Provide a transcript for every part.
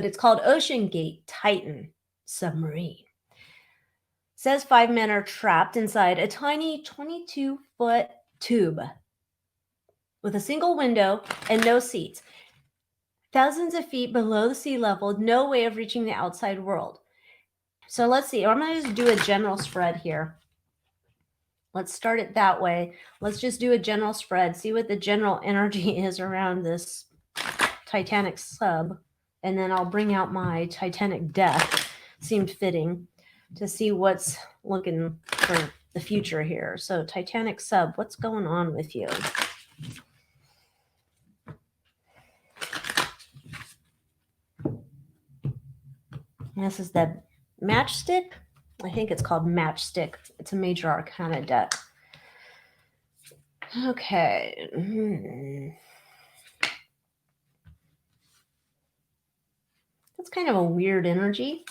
but it's called Oceangate Titan Submarine. Says 5 men are trapped inside a tiny 22-foot tube with a single window and no seats. Thousands of feet below the sea level, no way of reaching the outside world. So let's see. I'm going to just do a general spread here. Let's start it that way. Let's just do a general spread, see what the general energy is around this Titanic sub, and then I'll bring out my Titanic deck. Seemed fitting to see what's looking for the future here. So Titanic sub, what's going on with you? This is the matchstick. I think it's called matchstick. It's a major arcana deck. Okay. That's kind of a weird energy.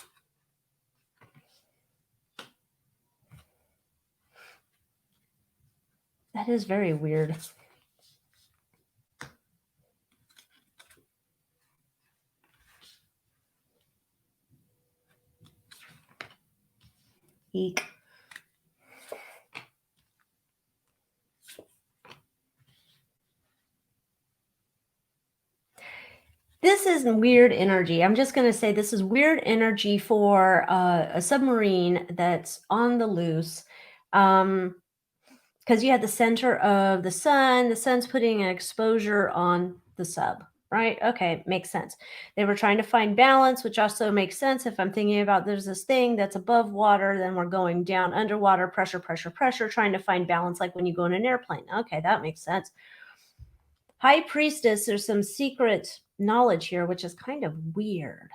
That is very weird. Eek. This is weird energy. I'm just going to say this is weird energy for a submarine that's on the loose. Because you have the center of the sun's putting an exposure on the sub, right? Okay, makes sense. They were trying to find balance, which also makes sense if I'm thinking about there's this thing that's above water, then we're going down underwater, pressure, trying to find balance like when you go in an airplane. Okay, that makes sense. High Priestess, there's some secret knowledge here, which is kind of weird.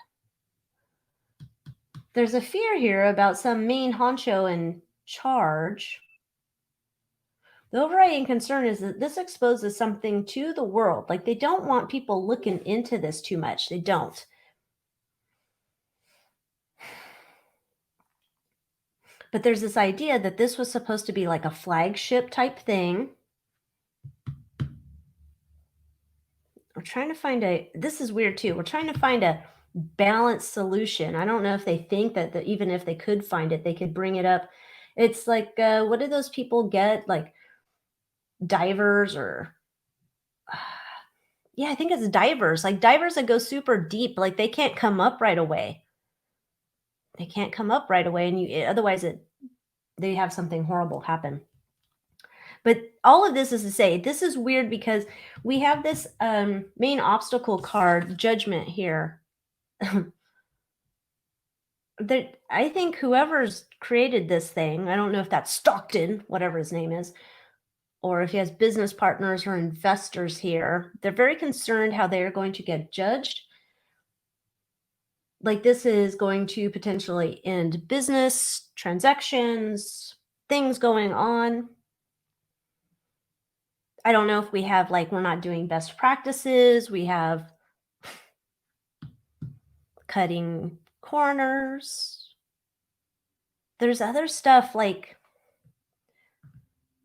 There's a fear here about some main honcho in charge. The overriding concern is that this exposes something to the world. Like, they don't want people looking into this too much. They don't. But there's this idea that this was supposed to be like a flagship type thing. We're trying to find this is weird too. We're trying to find a balanced solution. I don't know if they think that even if they could find it, they could bring it up. It's like, what do those people get? Like divers or, yeah, I think it's divers. Like divers that go super deep, like they can't come up right away. They can't come up right away, and otherwise they have something horrible happen. But all of this is to say, this is weird because we have this main obstacle card, Judgment, here. That I think whoever's created this thing, I don't know if that's Stockton, whatever his name is, or if he has business partners or investors here, they're very concerned how they are going to get judged. Like this is going to potentially end business, transactions, things going on. I don't know if we have, like, we're not doing best practices. We have cutting corners. There's other stuff like,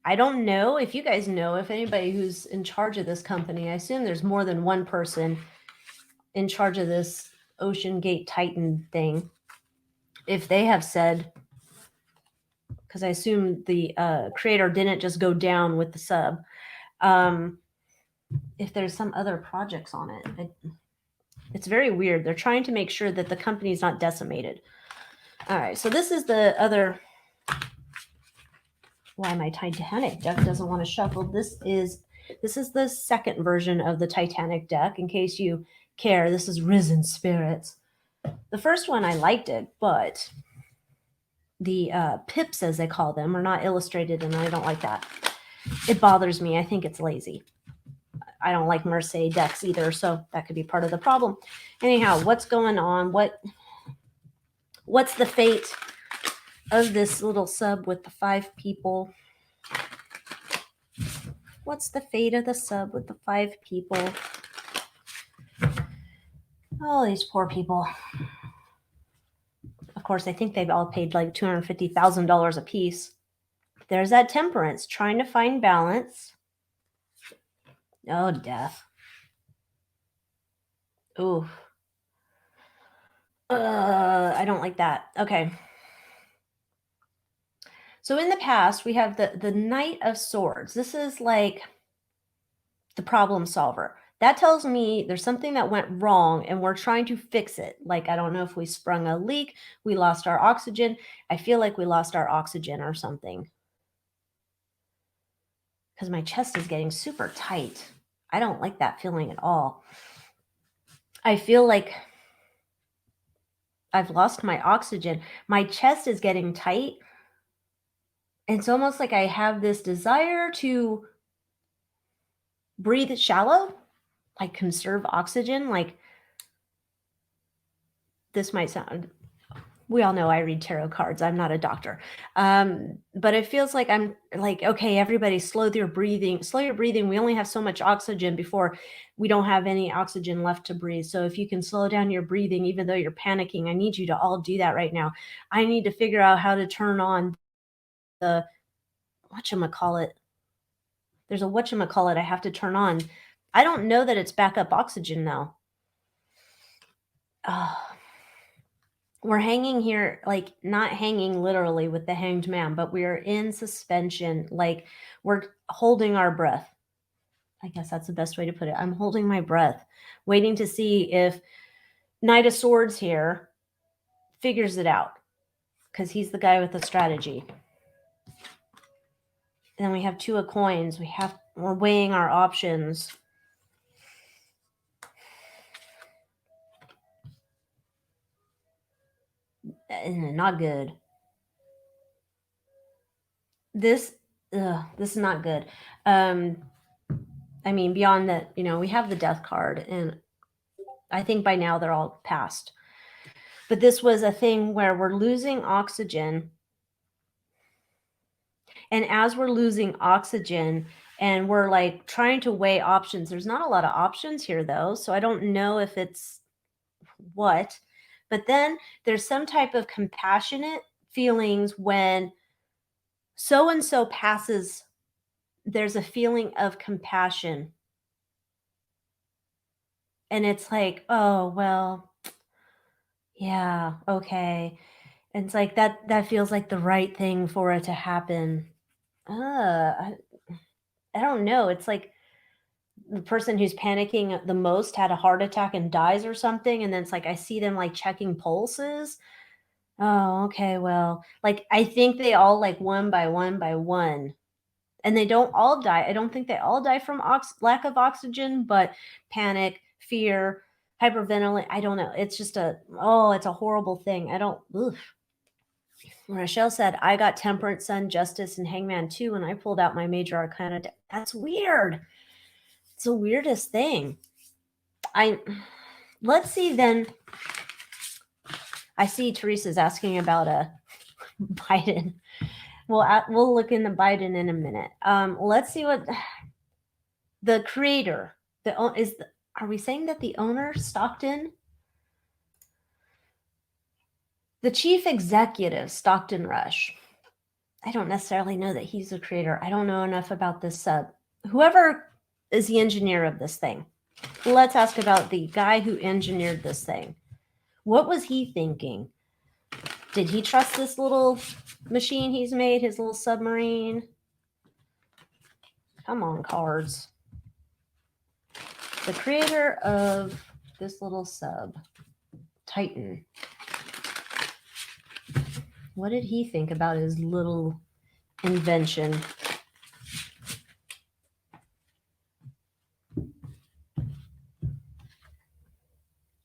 I don't know if you guys know, if anybody who's in charge of this company, I assume there's more than one person in charge of this Oceangate Titan thing. If they have said, because I assume the creator didn't just go down with the sub. If there's some other projects on it, it's very weird. They're trying to make sure that the company's not decimated. All right, so this is the other. Why my Titanic deck doesn't want to shuffle. This is the second version of the Titanic deck. In case you care, this is Risen Spirits. The first one I liked it, but the pips, as they call them, are not illustrated, and I don't like that. It bothers me. I think it's lazy. I don't like Mercedes decks either, so that could be part of the problem. Anyhow, what's going on? What's the fate of this little sub with the 5 people? What's the fate of the sub with the 5 people? Oh, these poor people. Of course, I think they've all paid like $250,000 a piece. There's that Temperance, trying to find balance. Oh, death. Ooh. I don't like that. Okay. So in the past, we have the Knight of Swords. This is like the problem solver. That tells me there's something that went wrong and we're trying to fix it. Like, I don't know if we sprung a leak, we lost our oxygen. I feel like we lost our oxygen or something. Because my chest is getting super tight. I don't like that feeling at all. I feel like I've lost my oxygen. My chest is getting tight. It's almost like I have this desire to breathe shallow, like conserve oxygen. Like, this might sound, we all know I read tarot cards. I'm not a doctor. But it feels like I'm like, okay, everybody slow your breathing. Slow your breathing. We only have so much oxygen before we don't have any oxygen left to breathe. So if you can slow down your breathing, even though you're panicking, I need you to all do that right now. I need to figure out how to turn on the whatchamacallit. There's a whatchamacallit I have to turn on. I don't know that it's backup oxygen though. We're hanging here, like not hanging literally with the hanged man, but we are in suspension. Like, we're holding our breath. I guess that's the best way to put it. I'm holding my breath, waiting to see if Knight of Swords here figures it out, because he's the guy with the strategy. And then we have Two of Coins. We're weighing our options. Not good. This is not good. I mean, beyond that, we have the death card, and I think by now they're all past. But this was a thing where we're losing oxygen. And as we're losing oxygen and we're like trying to weigh options, there's not a lot of options here though. So I don't know if it's what, but then there's some type of compassionate feelings when so and so passes. There's a feeling of compassion. And it's like, oh, well, yeah, okay. And it's like that feels like the right thing for it to happen. I don't know. It's like the person who's panicking the most had a heart attack and dies or something, and then it's like I see them like checking pulses. Oh, okay, well, like I think they all like one by one by one, and they don't all die. I don't think they all die from lack of oxygen, but panic, fear, hyperventilate. I don't know. It's just it's a horrible thing. I don't. Ugh. Rochelle said, I got Temperance, Sun, Justice, and Hangman too, and I pulled out my Major Arcana. That's weird. It's the weirdest thing. Let's see then. I see Teresa's asking about Biden. We'll look into Biden in a minute. Let's see what the creator, are we saying that the owner, Stockton? The chief executive, Stockton Rush. I don't necessarily know that he's the creator. I don't know enough about this whoever is the engineer of this thing. Let's ask about the guy who engineered this thing. What was he thinking? Did he trust this little machine he's made, his little submarine? Come on, cards. The creator of this little sub, Titan. What did he think about his little invention?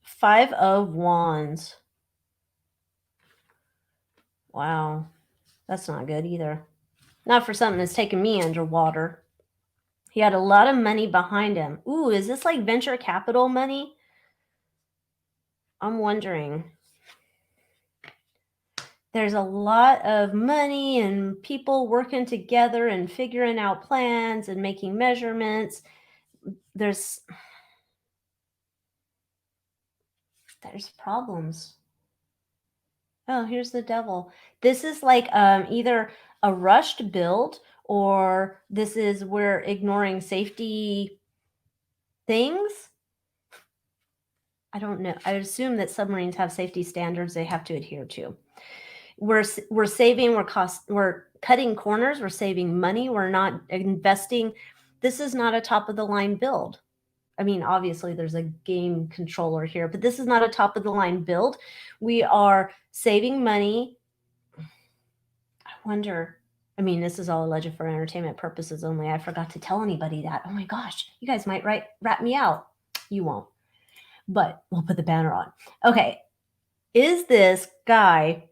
Five of Wands. Wow. That's not good either. Not for something that's taken me underwater. He had a lot of money behind him. Ooh, is this like venture capital money? I'm wondering. There's a lot of money and people working together and figuring out plans and making measurements. There's problems. Oh, here's the devil. This is like either a rushed build, or this is we're ignoring safety things. I don't know. I assume that submarines have safety standards they have to adhere to. We're saving, we're cutting corners, we're saving money, we're not investing. This is not a top of the line build. I mean, obviously there's a game controller here, but this is not a top of the line build. We are saving money. I wonder, I mean, this is all alleged for entertainment purposes only. I forgot to tell anybody that. Oh my gosh, you guys might rat me out. You won't, but we'll put the banner on. Okay. Is this guy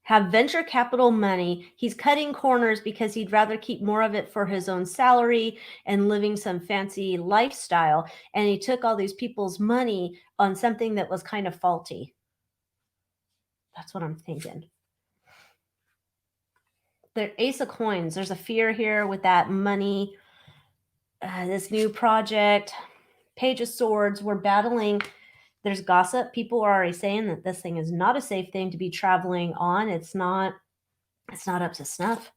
have venture capital money? He's cutting corners because he'd rather keep more of it for his own salary and living some fancy lifestyle. And he took all these people's money on something that was kind of faulty. That's what I'm thinking. The Ace of Coins. There's a fear here with that money. This new project. Page of Swords. We're battling. There's gossip. People are already saying that this thing is not a safe thing to be traveling on. It's not up to snuff.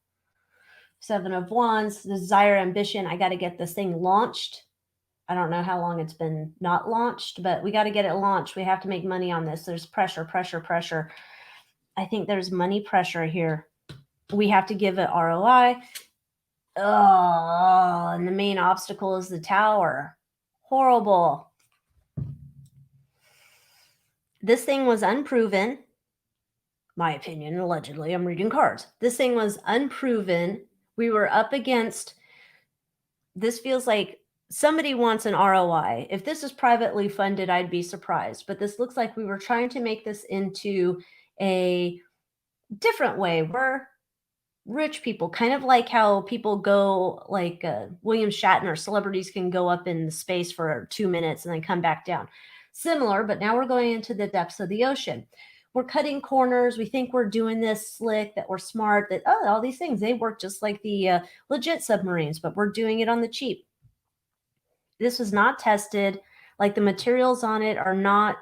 Seven of Wands, desire, ambition. I got to get this thing launched. I don't know how long it's been not launched, but we got to get it launched. We have to make money on this. There's pressure. I think there's money pressure here. We have to give it ROI. Oh, and the main obstacle is the tower. Horrible. This thing was unproven. My opinion, allegedly. I'm reading cards. This thing was unproven. We were up against, this feels like somebody wants an ROI. If this is privately funded, I'd be surprised. But this looks like we were trying to make this into a different way. We're rich people, kind of like how people go, like William Shatner, celebrities can go up in space for 2 minutes and then come back down. Similar, but now we're going into the depths of the ocean. We're cutting corners. We think we're doing this slick, that we're smart, that, oh, all these things, they work just like the legit submarines, but we're doing it on the cheap. This was not tested. Like the materials on it are not,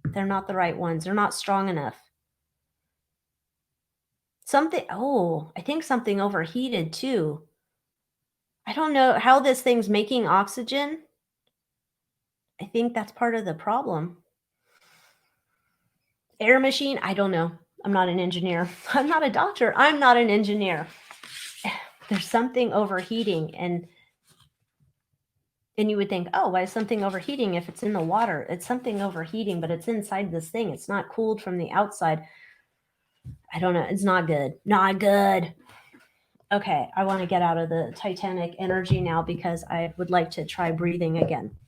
they're not the right ones. They're not strong enough. I think something overheated too. I don't know how this thing's making oxygen. I think that's part of the problem. Air machine, I don't know. I'm not an engineer. I'm not a doctor. I'm not an engineer. There's something overheating, and you would think, oh, why is something overheating if it's in the water? It's something overheating, but it's inside this thing. It's not cooled from the outside. I don't know. It's not good. Not good. Okay, I want to get out of the Titanic energy now because I would like to try breathing again.